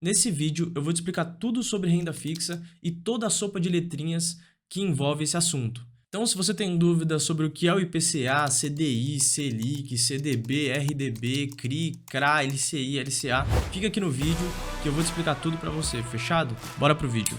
Nesse vídeo eu vou te explicar tudo sobre renda fixa e toda a sopa de letrinhas que envolve esse assunto. Então, se você tem dúvidas sobre o que é o IPCA, CDI, Selic, CDB, RDB, CRI, CRA, LCI, LCA, fica aqui no vídeo que eu vou te explicar tudo para você, fechado? Bora pro vídeo.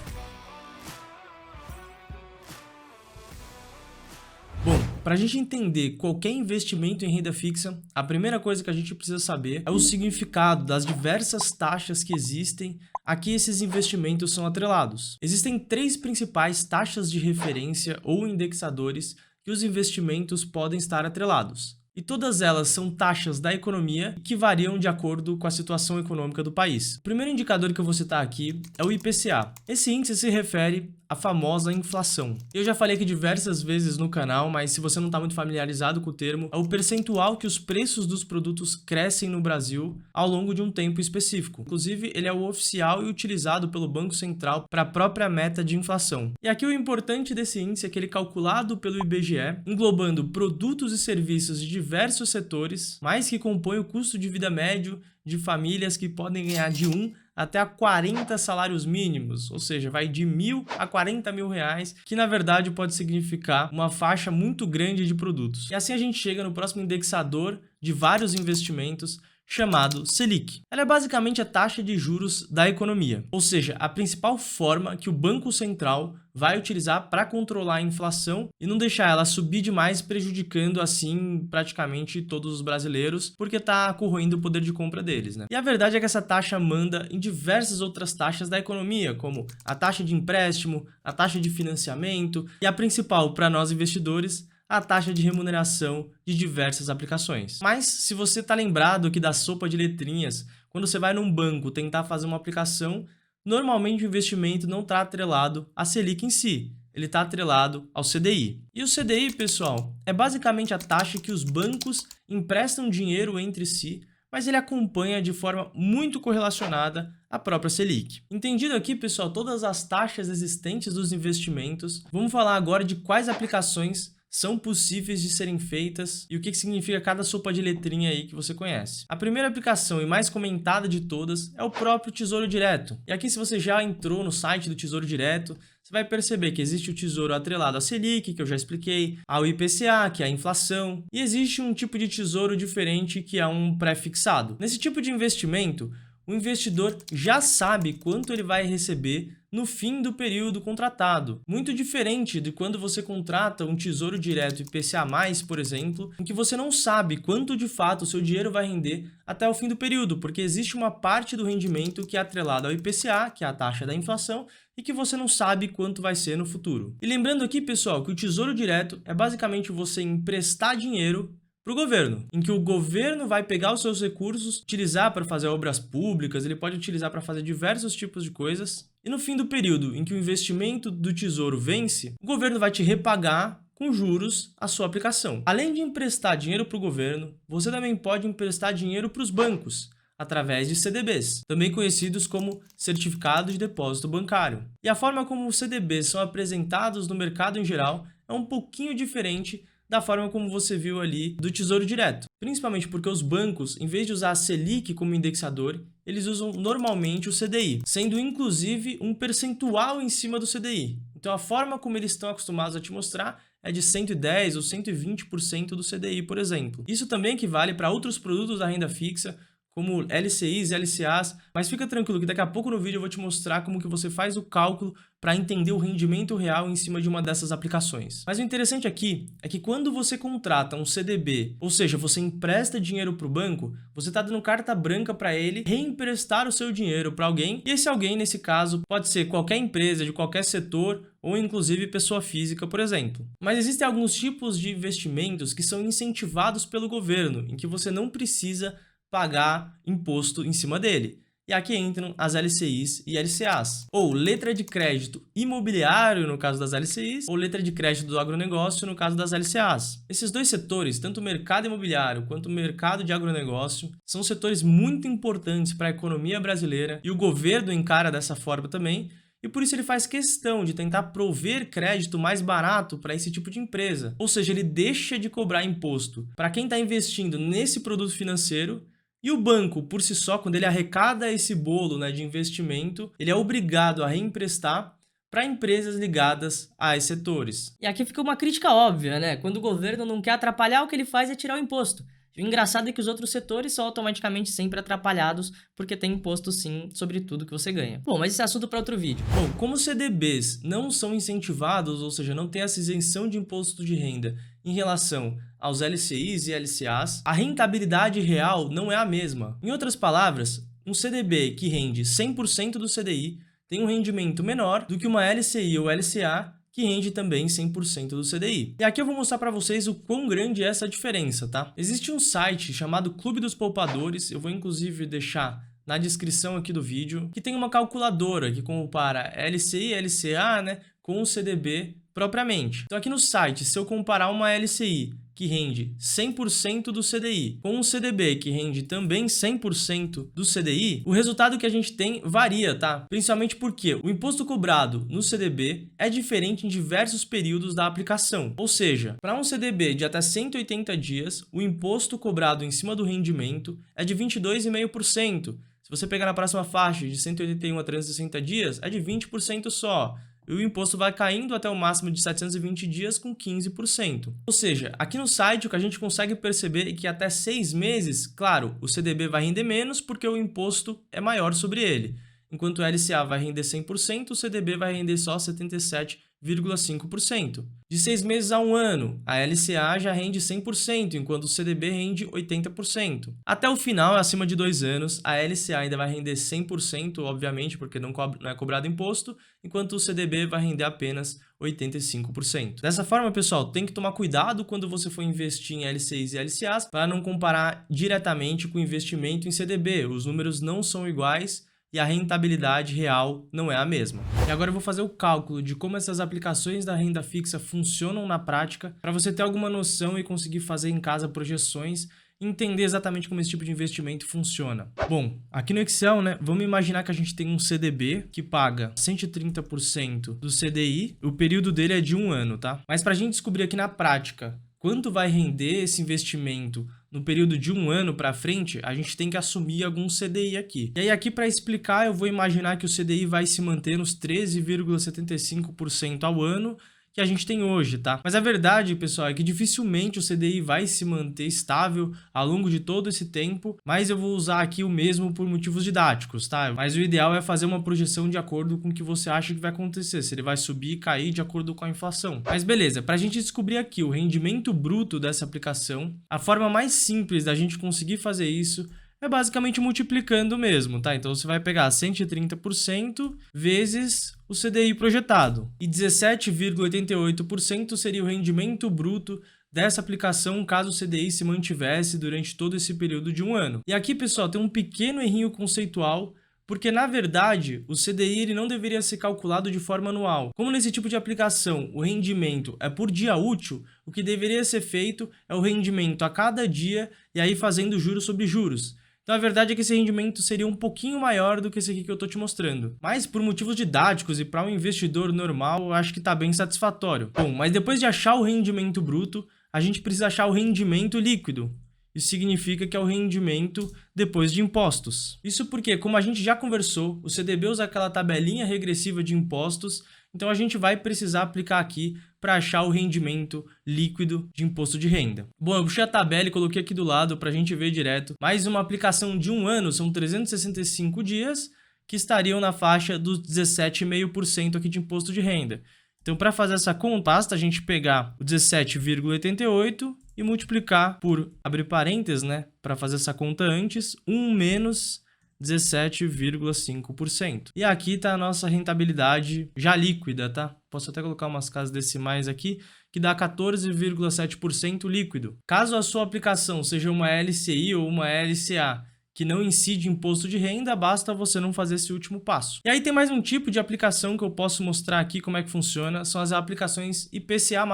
Bom, para a gente entender qualquer investimento em renda fixa, a primeira coisa que a gente precisa saber é o significado das diversas taxas que existem a que esses investimentos são atrelados. Existem três principais taxas de referência ou indexadores que os investimentos podem estar atrelados. E todas elas são taxas da economia que variam de acordo com a situação econômica do país. O primeiro indicador que eu vou citar aqui é o IPCA. Esse índice se refere à famosa inflação. Eu já falei aqui diversas vezes no canal, mas se você não está muito familiarizado com o termo, é o percentual que os preços dos produtos crescem no Brasil ao longo de um tempo específico. Inclusive, ele é o oficial e utilizado pelo Banco Central para a própria meta de inflação. E aqui o importante desse índice é que ele é calculado pelo IBGE, englobando produtos e serviços de diversos setores, mas que compõem o custo de vida médio de famílias que podem ganhar de 1 até a 40 salários mínimos, ou seja, vai de 1.000 a 40 mil reais, que na verdade pode significar uma faixa muito grande de produtos. E assim a gente chega no próximo indexador de vários investimentos, chamado Selic. Ela é basicamente a taxa de juros da economia, ou seja, a principal forma que o Banco Central vai utilizar para controlar a inflação e não deixar ela subir demais, prejudicando assim praticamente todos os brasileiros, porque está corroendo o poder de compra deles, né? E a verdade é que essa taxa manda em diversas outras taxas da economia, como a taxa de empréstimo, a taxa de financiamento e a principal para nós investidores, a taxa de remuneração de diversas aplicações. Mas se você está lembrado aqui da sopa de letrinhas, quando você vai num banco tentar fazer uma aplicação, normalmente o investimento não está atrelado à Selic em si, ele está atrelado ao CDI. E o CDI, pessoal, é basicamente a taxa que os bancos emprestam dinheiro entre si, mas ele acompanha de forma muito correlacionada à própria Selic. Entendido aqui, pessoal, todas as taxas existentes dos investimentos, vamos falar agora de quais aplicações são possíveis de serem feitas e o que significa cada sopa de letrinha aí que você conhece. A primeira aplicação e mais comentada de todas é o próprio Tesouro Direto. E aqui, se você já entrou no site do Tesouro Direto, você vai perceber que existe o tesouro atrelado à Selic, que eu já expliquei, ao IPCA, que é a inflação, e existe um tipo de tesouro diferente, que é um pré-fixado. Nesse tipo de investimento, o investidor já sabe quanto ele vai receber no fim do período contratado. Muito diferente de quando você contrata um tesouro direto IPCA+, por exemplo, em que você não sabe quanto de fato o seu dinheiro vai render até o fim do período, porque existe uma parte do rendimento que é atrelada ao IPCA, que é a taxa da inflação, e que você não sabe quanto vai ser no futuro. E lembrando aqui, pessoal, que o tesouro direto é basicamente você emprestar dinheiro para o governo, em que o governo vai pegar os seus recursos, utilizar para fazer obras públicas, ele pode utilizar para fazer diversos tipos de coisas, e no fim do período em que o investimento do tesouro vence, o governo vai te repagar com juros a sua aplicação. Além de emprestar dinheiro para o governo, você também pode emprestar dinheiro para os bancos, através de CDBs, também conhecidos como Certificado de Depósito Bancário. E a forma como os CDBs são apresentados no mercado em geral é um pouquinho diferente da forma como você viu ali do Tesouro Direto. Principalmente porque os bancos, em vez de usar a Selic como indexador, eles usam normalmente o CDI, sendo inclusive um percentual em cima do CDI. Então a forma como eles estão acostumados a te mostrar é de 110% ou 120% do CDI, por exemplo. Isso também equivale para outros produtos da renda fixa, como LCIs, LCAs, mas fica tranquilo que daqui a pouco no vídeo eu vou te mostrar como que você faz o cálculo para entender o rendimento real em cima de uma dessas aplicações. Mas o interessante aqui é que quando você contrata um CDB, ou seja, você empresta dinheiro para o banco, você está dando carta branca para ele reemprestar o seu dinheiro para alguém, e esse alguém, nesse caso, pode ser qualquer empresa de qualquer setor, ou inclusive pessoa física, por exemplo. Mas existem alguns tipos de investimentos que são incentivados pelo governo, em que você não precisa pagar imposto em cima dele. E aqui entram as LCIs e LCAs, ou letra de crédito imobiliário no caso das LCIs, ou letra de crédito do agronegócio no caso das LCAs. Esses dois setores, tanto o mercado imobiliário quanto o mercado de agronegócio, são setores muito importantes para a economia brasileira e o governo encara dessa forma também, e por isso ele faz questão de tentar prover crédito mais barato para esse tipo de empresa. Ou seja, ele deixa de cobrar imposto para quem está investindo nesse produto financeiro E o banco, por si só, quando ele arrecada esse bolo, né, de investimento, ele é obrigado a reemprestar para empresas ligadas a esses setores. E aqui fica uma crítica óbvia, né? Quando o governo não quer atrapalhar, o que ele faz é tirar o imposto. O engraçado é que os outros setores são automaticamente sempre atrapalhados, porque tem imposto sim sobre tudo que você ganha. Bom, mas esse é assunto para outro vídeo. Bom, como os CDBs não são incentivados, ou seja, não tem essa isenção de imposto de renda em relação aos LCIs e LCAs, a rentabilidade real não é a mesma. Em outras palavras, um CDB que rende 100% do CDI tem um rendimento menor do que uma LCI ou LCA que rende também 100% do CDI. E aqui eu vou mostrar para vocês o quão grande é essa diferença, tá? Existe um site chamado Clube dos Poupadores, eu vou inclusive deixar na descrição aqui do vídeo, que tem uma calculadora que compara LCI e LCA, né, com o CDB propriamente. Então aqui no site, se eu comparar uma LCI que rende 100% do CDI com um CDB que rende também 100% do CDI, o resultado que a gente tem varia, tá? Principalmente porque o imposto cobrado no CDB é diferente em diversos períodos da aplicação. Ou seja, para um CDB de até 180 dias, o imposto cobrado em cima do rendimento é de 22,5%. Se você pegar na próxima faixa de 181 a 360 dias, é de 20% só. E o imposto vai caindo até o máximo de 720 dias com 15%. Ou seja, aqui no site o que a gente consegue perceber é que até 6 meses, claro, o CDB vai render menos porque o imposto é maior sobre ele. Enquanto o LCA vai render 100%, o CDB vai render só 77,5%. De 6 meses a 1 ano, a LCA já rende 100%, enquanto o CDB rende 80%. Até o final, acima de 2 anos, a LCA ainda vai render 100%, obviamente, porque não é cobrado imposto, enquanto o CDB vai render apenas 85%. Dessa forma, pessoal, tem que tomar cuidado quando você for investir em LCIs e LCAs para não comparar diretamente com o investimento em CDB. Os números não são iguais e a rentabilidade real não é a mesma. E agora eu vou fazer o cálculo de como essas aplicações da renda fixa funcionam na prática, para você ter alguma noção e conseguir fazer em casa projeções e entender exatamente como esse tipo de investimento funciona. Bom, aqui no Excel, né, vamos imaginar que a gente tem um CDB que paga 130% do CDI, o período dele é de 1 ano, tá? Mas para a gente descobrir aqui na prática quanto vai render esse investimento no período de 1 ano para frente, a gente tem que assumir algum CDI aqui. E aí aqui para explicar, eu vou imaginar que o CDI vai se manter nos 13,75% ao ano que a gente tem hoje, tá? Mas a verdade, pessoal, é que dificilmente o CDI vai se manter estável ao longo de todo esse tempo, mas eu vou usar aqui o mesmo por motivos didáticos, tá? Mas o ideal é fazer uma projeção de acordo com o que você acha que vai acontecer, se ele vai subir e cair de acordo com a inflação. Mas beleza, para a gente descobrir aqui o rendimento bruto dessa aplicação, a forma mais simples da gente conseguir fazer isso é basicamente multiplicando mesmo, tá? Então você vai pegar 130% vezes o CDI projetado. E 17,88% seria o rendimento bruto dessa aplicação caso o CDI se mantivesse durante todo esse período de 1 ano. E aqui, pessoal, tem um pequeno errinho conceitual, porque na verdade o CDI ele não deveria ser calculado de forma anual. Como nesse tipo de aplicação o rendimento é por dia útil, o que deveria ser feito é o rendimento a cada dia e aí fazendo juros sobre juros. Então a verdade é que esse rendimento seria um pouquinho maior do que esse aqui que eu estou te mostrando. Mas por motivos didáticos e para um investidor normal, eu acho que está bem satisfatório. Bom, mas depois de achar o rendimento bruto, a gente precisa achar o rendimento líquido. Isso significa que é o rendimento depois de impostos. Isso porque, como a gente já conversou, o CDB usa aquela tabelinha regressiva de impostos, então a gente vai precisar aplicar aqui para achar o rendimento líquido de imposto de renda. Bom, eu puxei a tabela e coloquei aqui do lado para a gente ver direto. Mais uma aplicação de 1 ano são 365 dias, que estariam na faixa dos 17,5% aqui de imposto de renda. Então, para fazer essa conta, basta a gente pegar o 17,88 e multiplicar por, abrir parênteses, né, para fazer essa conta antes, 1 menos 17,5%. E aqui está a nossa rentabilidade já líquida, tá? Posso até colocar umas casas decimais aqui, que dá 14,7% líquido. Caso a sua aplicação seja uma LCI ou uma LCA, que não incide imposto de renda, basta você não fazer esse último passo. E aí tem mais um tipo de aplicação que eu posso mostrar aqui como é que funciona, são as aplicações IPCA+.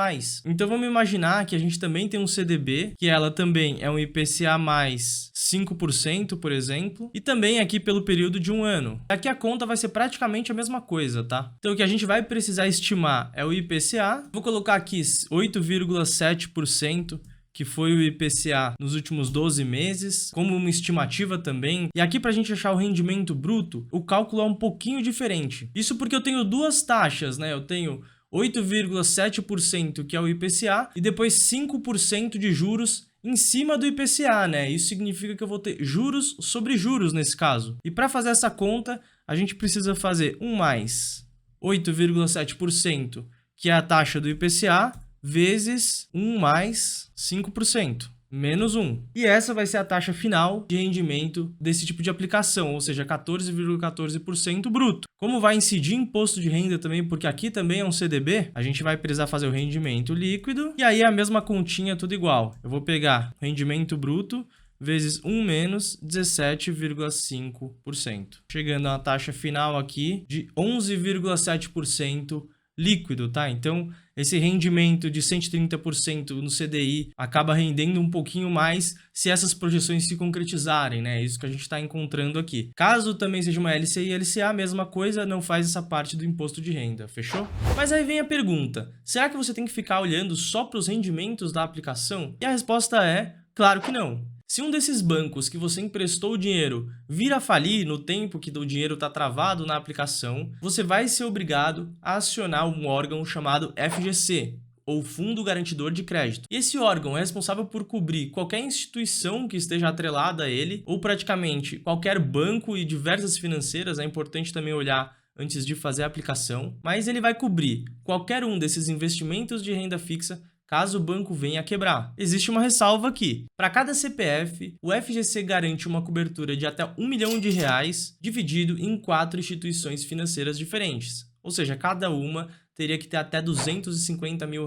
Então vamos imaginar que a gente também tem um CDB, que ela também é um IPCA mais 5%, por exemplo, e também aqui pelo período de 1 ano. Aqui a conta vai ser praticamente a mesma coisa, tá? Então o que a gente vai precisar estimar é o IPCA, vou colocar aqui 8,7%, que foi o IPCA nos últimos 12 meses, como uma estimativa também. E aqui, para a gente achar o rendimento bruto, o cálculo é um pouquinho diferente. Isso porque eu tenho duas taxas, né? Eu tenho 8,7%, que é o IPCA, e depois 5% de juros em cima do IPCA, né? Isso significa que eu vou ter juros sobre juros nesse caso. E para fazer essa conta, a gente precisa fazer 1 mais 8,7%, que é a taxa do IPCA, vezes 1 mais 5%, menos 1. E essa vai ser a taxa final de rendimento desse tipo de aplicação, ou seja, 14,14% bruto. Como vai incidir imposto de renda também, porque aqui também é um CDB, a gente vai precisar fazer o rendimento líquido, e aí a mesma continha tudo igual. Eu vou pegar rendimento bruto vezes 1 menos 17,5%, chegando a uma taxa final aqui de 11,7% líquido, tá? Então, esse rendimento de 130% no CDI acaba rendendo um pouquinho mais se essas projeções se concretizarem, né? É isso que a gente está encontrando aqui. Caso também seja uma LCI e LCA, a mesma coisa, não faz essa parte do imposto de renda, fechou? Mas aí vem a pergunta, será que você tem que ficar olhando só para os rendimentos da aplicação? E a resposta é, claro que não. Se um desses bancos que você emprestou o dinheiro vir a falir no tempo que o dinheiro está travado na aplicação, você vai ser obrigado a acionar um órgão chamado FGC, ou Fundo Garantidor de Crédito. E esse órgão é responsável por cobrir qualquer instituição que esteja atrelada a ele, ou praticamente qualquer banco e diversas financeiras, é importante também olhar antes de fazer a aplicação, mas ele vai cobrir qualquer um desses investimentos de renda fixa caso o banco venha a quebrar. Existe uma ressalva aqui. Para cada CPF, o FGC garante uma cobertura de até R$1 milhão dividido em 4 instituições financeiras diferentes. Ou seja, cada uma teria que ter até R$250 mil,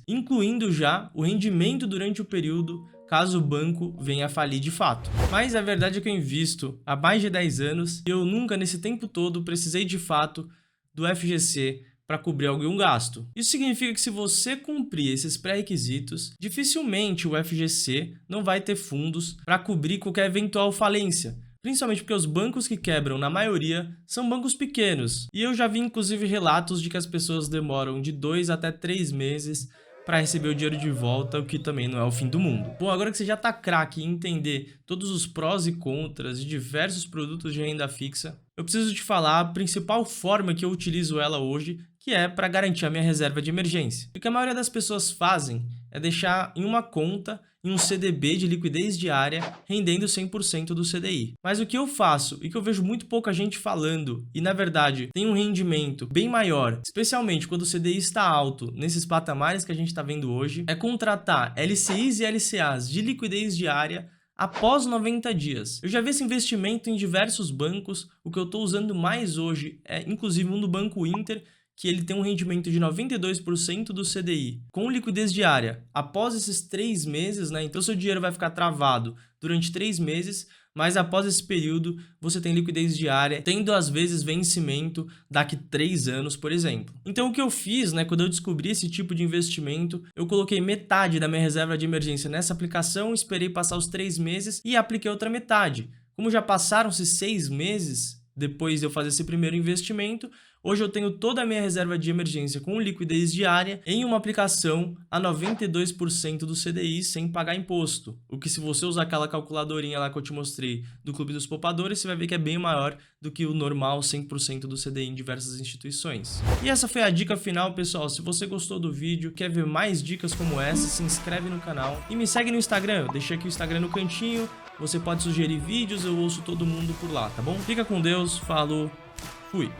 incluindo já o rendimento durante o período, caso o banco venha a falir de fato. Mas a verdade é que eu invisto há mais de 10 anos e eu nunca nesse tempo todo precisei de fato do FGC para cobrir algum gasto. Isso significa que se você cumprir esses pré-requisitos, dificilmente o FGC não vai ter fundos para cobrir qualquer eventual falência, principalmente porque os bancos que quebram, na maioria, são bancos pequenos. E eu já vi inclusive relatos de que as pessoas demoram de 2 até 3 meses para receber o dinheiro de volta, o que também não é o fim do mundo. Bom, agora que você já tá craque em entender todos os prós e contras de diversos produtos de renda fixa, eu preciso te falar a principal forma que eu utilizo ela hoje, que é para garantir a minha reserva de emergência. O que a maioria das pessoas fazem é deixar em uma conta, em um CDB de liquidez diária, rendendo 100% do CDI. Mas o que eu faço, e que eu vejo muito pouca gente falando, e na verdade tem um rendimento bem maior, especialmente quando o CDI está alto, nesses patamares que a gente está vendo hoje, é contratar LCIs e LCAs de liquidez diária após 90 dias. Eu já vi esse investimento em diversos bancos, o que eu estou usando mais hoje é inclusive um do Banco Inter, que ele tem um rendimento de 92% do CDI, com liquidez diária, após esses 3 meses, né? Então seu dinheiro vai ficar travado durante 3 meses, mas após esse período você tem liquidez diária, tendo às vezes vencimento daqui 3 anos, por exemplo. Então o que eu fiz, né, quando eu descobri esse tipo de investimento, eu coloquei metade da minha reserva de emergência nessa aplicação, esperei passar os 3 meses e apliquei outra metade. Como já passaram-se 6 meses depois de eu fazer esse primeiro investimento, hoje eu tenho toda a minha reserva de emergência com liquidez diária em uma aplicação a 92% do CDI sem pagar imposto. O que, se você usar aquela calculadorinha lá que eu te mostrei do Clube dos Poupadores, você vai ver que é bem maior do que o normal 100% do CDI em diversas instituições. E essa foi a dica final, pessoal. Se você gostou do vídeo, quer ver mais dicas como essa, se inscreve no canal e me segue no Instagram. Eu deixei aqui o Instagram no cantinho. Você pode sugerir vídeos, eu ouço todo mundo por lá, tá bom? Fica com Deus, falou, fui!